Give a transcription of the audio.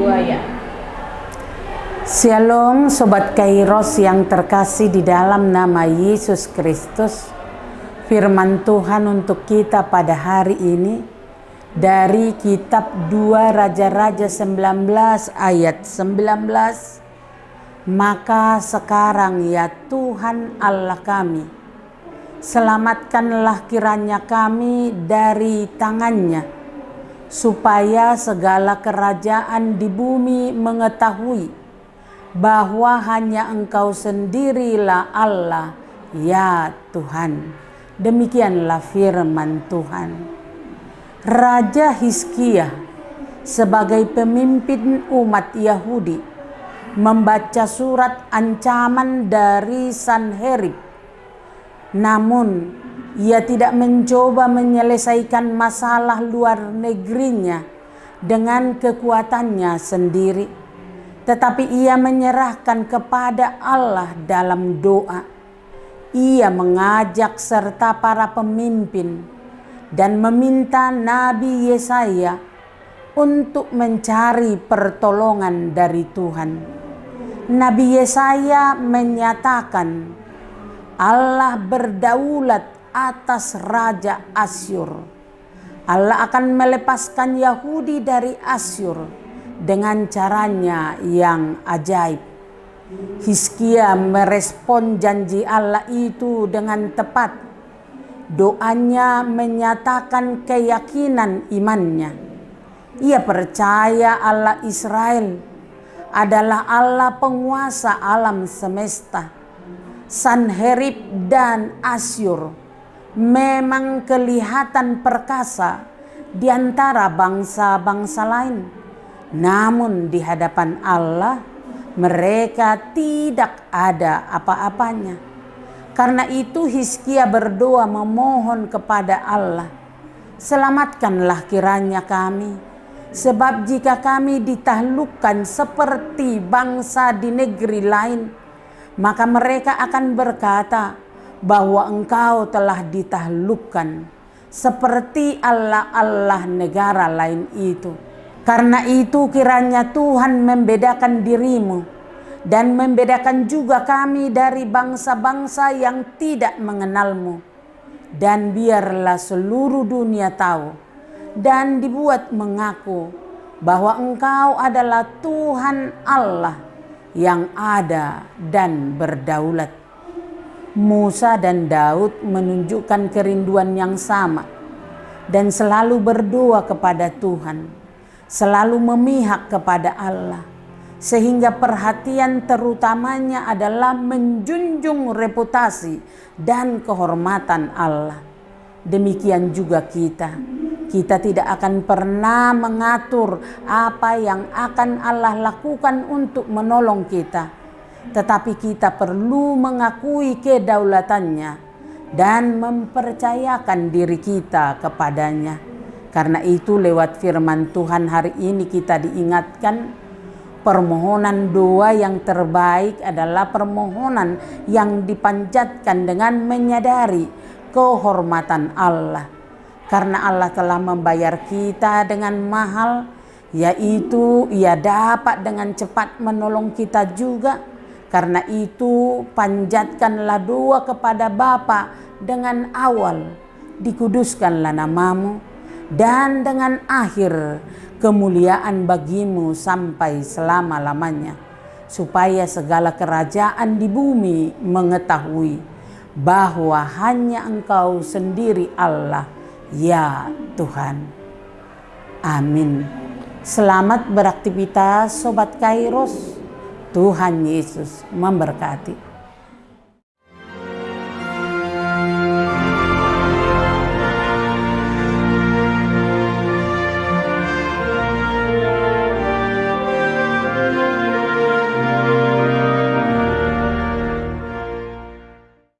buaya. Shalom Sobat Kairos yang terkasih di dalam nama Yesus Kristus. Firman Tuhan untuk kita pada hari ini dari kitab 2 Raja-Raja 19 ayat 19. Maka sekarang ya Tuhan Allah kami, selamatkanlah kiranya kami dari tangannya, supaya segala kerajaan di bumi mengetahui bahwa hanya Engkau sendirilah Allah, ya Tuhan. Demikianlah firman Tuhan. Raja Hizkia sebagai pemimpin umat Yahudi membaca surat ancaman dari Sanherib. Namun ia tidak mencoba menyelesaikan masalah luar negerinya dengan kekuatannya sendiri, tetapi ia menyerahkan kepada Allah dalam doa. Ia mengajak serta para pemimpin dan meminta Nabi Yesaya untuk mencari pertolongan dari Tuhan. Nabi Yesaya menyatakan Allah berdaulat atas Raja Asyur. Allah akan melepaskan Yahudi dari Asyur dengan caranya yang ajaib. Hizkia merespon janji Allah itu dengan tepat. Doanya menyatakan keyakinan imannya. Ia percaya Allah Israel adalah Allah penguasa alam semesta. Sanherib dan Asyur memang kelihatan perkasa di antara bangsa-bangsa lain. Namun di hadapan Allah mereka tidak ada apa-apanya. Karena itu Hizkia berdoa memohon kepada Allah, selamatkanlah kiranya kami, sebab jika kami ditaklukkan seperti bangsa di negeri lain, maka mereka akan berkata bahwa Engkau telah ditaklukkan seperti Allah-Allah negara lain itu. Karena itu kiranya Tuhan membedakan dirimu dan membedakan juga kami dari bangsa-bangsa yang tidak mengenalmu. Dan biarlah seluruh dunia tahu dan dibuat mengaku bahwa Engkau adalah Tuhan Allah yang ada dan berdaulat. Musa dan Daud menunjukkan kerinduan yang sama dan selalu berdoa kepada Tuhan, selalu memihak kepada Allah, sehingga perhatian terutamanya adalah menjunjung reputasi dan kehormatan Allah. Demikian juga kita tidak akan pernah mengatur apa yang akan Allah lakukan untuk menolong kita, tetapi kita perlu mengakui kedaulatannya dan mempercayakan diri kita kepadanya. Karena itu lewat firman Tuhan hari ini kita diingatkan, permohonan doa yang terbaik adalah permohonan yang dipanjatkan dengan menyadari kehormatan Allah. Karena Allah telah membayar kita dengan mahal, yaitu Ia dapat dengan cepat menolong kita juga. Karena itu panjatkanlah doa kepada Bapa dengan awal, dikuduskanlah namamu, dan dengan akhir kemuliaan bagimu sampai selama-lamanya, supaya segala kerajaan di bumi mengetahui bahwa hanya Engkau sendiri Allah, ya Tuhan. Amin. Selamat beraktivitas Sobat Kairos. Tuhan Yesus memberkati.